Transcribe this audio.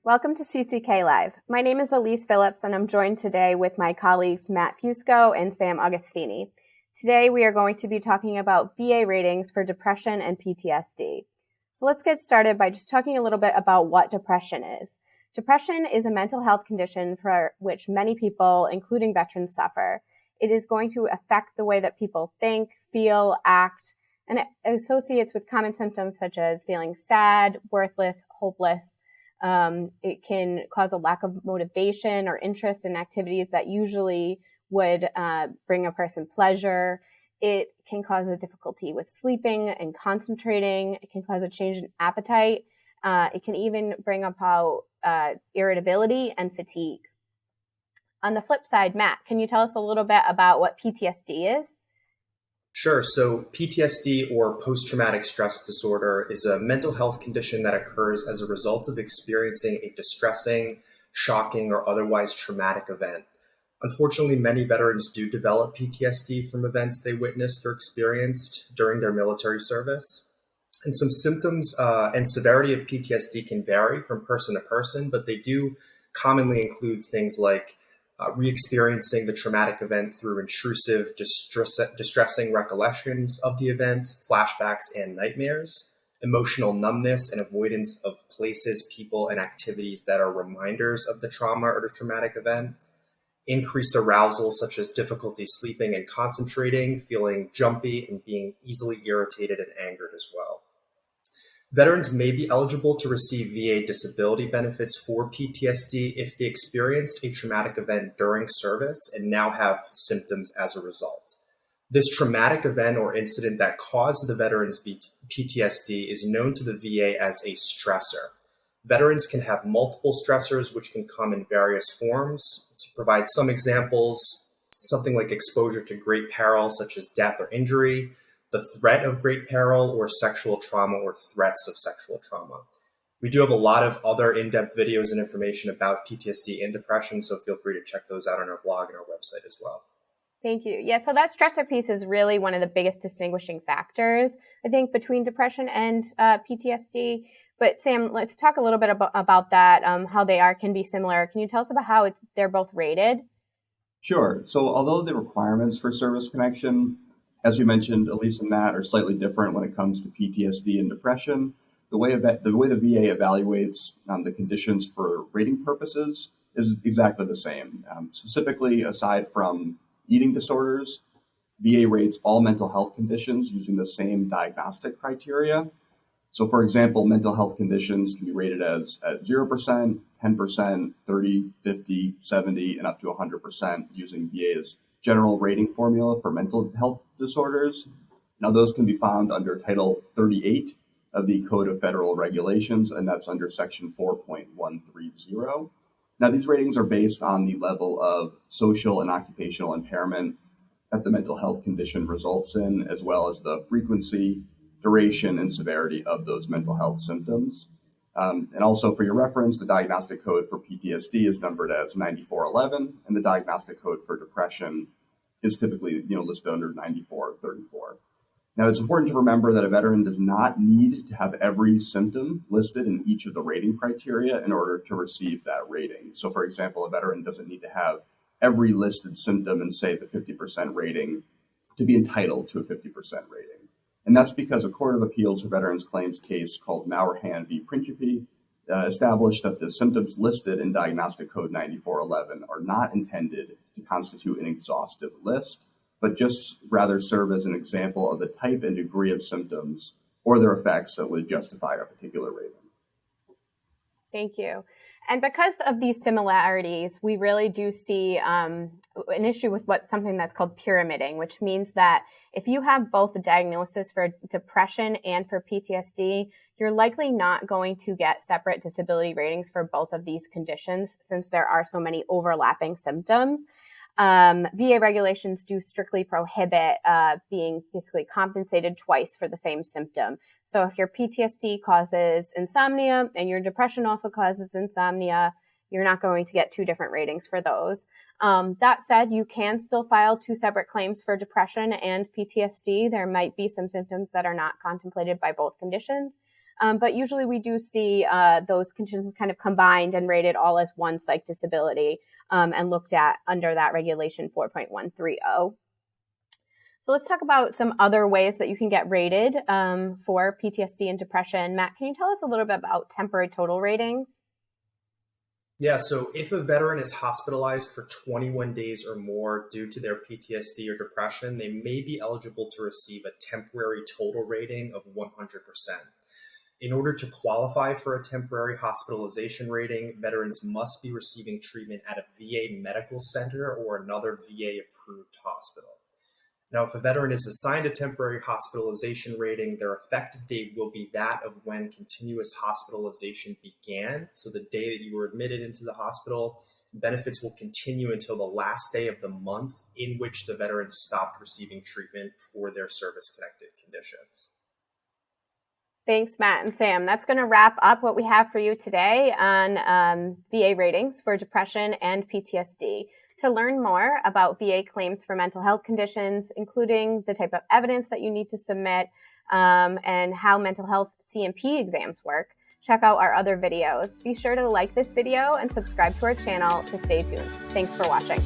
Welcome to CCK Live. My name is Elise Phillips, and I'm joined today with my colleagues Matt Fusco and Sam Augustini. Today, we are going to be talking about VA ratings for depression and PTSD. So let's get started by just talking a little bit about what depression is. Depression is a mental health condition for which many people, including veterans, suffer. It is going to affect the way that people think, feel, act, and it associates with common symptoms such as feeling sad, worthless, hopeless. It can cause a lack of motivation or interest in activities that usually would bring a person pleasure. It can cause a difficulty with sleeping and concentrating. It can cause a change in appetite. It can even bring about irritability and fatigue. On the flip side, Matt, can you tell us a little bit about what PTSD is? Sure. So PTSD, or post-traumatic stress disorder, is a mental health condition that occurs as a result of experiencing a distressing, shocking, or otherwise traumatic event. Unfortunately, many veterans do develop PTSD from events they witnessed or experienced during their military service. And some symptoms and severity of PTSD can vary from person to person, but they do commonly include things like re-experiencing the traumatic event through intrusive, distressing recollections of the event, flashbacks, and nightmares, emotional numbness and avoidance of places, people, and activities that are reminders of the trauma or the traumatic event, increased arousal such as difficulty sleeping and concentrating, feeling jumpy, and being easily irritated and angered as well. Veterans may be eligible to receive VA disability benefits for PTSD if they experienced a traumatic event during service and now have symptoms as a result. This traumatic event or incident that caused the veteran's PTSD is known to the VA as a stressor. Veterans can have multiple stressors, which can come in various forms. To provide some examples, something like exposure to great peril, such as death or injury, the threat of great peril, or sexual trauma or threats of sexual trauma. We do have a lot of other in-depth videos and information about PTSD and depression, so feel free to check those out on our blog and our website as well. Thank you. Yeah, so that stressor piece is really one of the biggest distinguishing factors, I think, between depression and PTSD. But Sam, let's talk a little bit about that, how they can be similar. Can you tell us about how they're both rated? Sure. So although the requirements for service connection, as you mentioned, Elise and Matt, are slightly different when it comes to PTSD and depression, the way the VA evaluates the conditions for rating purposes is exactly the same. Specifically, aside from eating disorders, VA rates all mental health conditions using the same diagnostic criteria. So, for example, mental health conditions can be rated as at 0%, 10%, 30, 50, 70, and up to 100% using VA's general rating formula for mental health disorders. Now, those can be found under Title 38 of the Code of Federal Regulations, and that's under Section 4.130. Now, these ratings are based on the level of social and occupational impairment that the mental health condition results in, as well as the frequency, duration, and severity of those mental health symptoms. And also, for your reference, the diagnostic code for PTSD is numbered as 9411, and the diagnostic code for depression is typically listed under 9434. Now, it's important to remember that a veteran does not need to have every symptom listed in each of the rating criteria in order to receive that rating. So, for example, a veteran doesn't need to have every listed symptom in, say, the 50% rating to be entitled to a 50% rating. And that's because a Court of Appeals for Veterans Claims case called Mauerhan v. Principi established that the symptoms listed in Diagnostic Code 9411 are not intended to constitute an exhaustive list, but just rather serve as an example of the type and degree of symptoms or their effects that would justify a particular rating. Thank you. And because of these similarities, we really do see an issue with something that's called pyramiding, which means that if you have both a diagnosis for depression and for PTSD, you're likely not going to get separate disability ratings for both of these conditions since there are so many overlapping symptoms. VA regulations do strictly prohibit being basically compensated twice for the same symptom. So if your PTSD causes insomnia and your depression also causes insomnia, you're not going to get two different ratings for those. That said, you can still file two separate claims for depression and PTSD. There might be some symptoms that are not contemplated by both conditions. But usually we do see those conditions kind of combined and rated all as one psych disability and looked at under that regulation 4.130. So let's talk about some other ways that you can get rated for PTSD and depression. Matt, can you tell us a little bit about temporary total ratings? Yeah, so if a veteran is hospitalized for 21 days or more due to their PTSD or depression, they may be eligible to receive a temporary total rating of 100%. In order to qualify for a temporary hospitalization rating, veterans must be receiving treatment at a VA medical center or another VA-approved hospital. Now, if a veteran is assigned a temporary hospitalization rating, their effective date will be that of when continuous hospitalization began. So the day that you were admitted into the hospital, benefits will continue until the last day of the month in which the veteran stopped receiving treatment for their service-connected conditions. Thanks, Matt and Sam. That's going to wrap up what we have for you today on VA ratings for depression and PTSD. To learn more about VA claims for mental health conditions, including the type of evidence that you need to submit and how mental health C&P exams work, check out our other videos. Be sure to like this video and subscribe to our channel to stay tuned. Thanks for watching.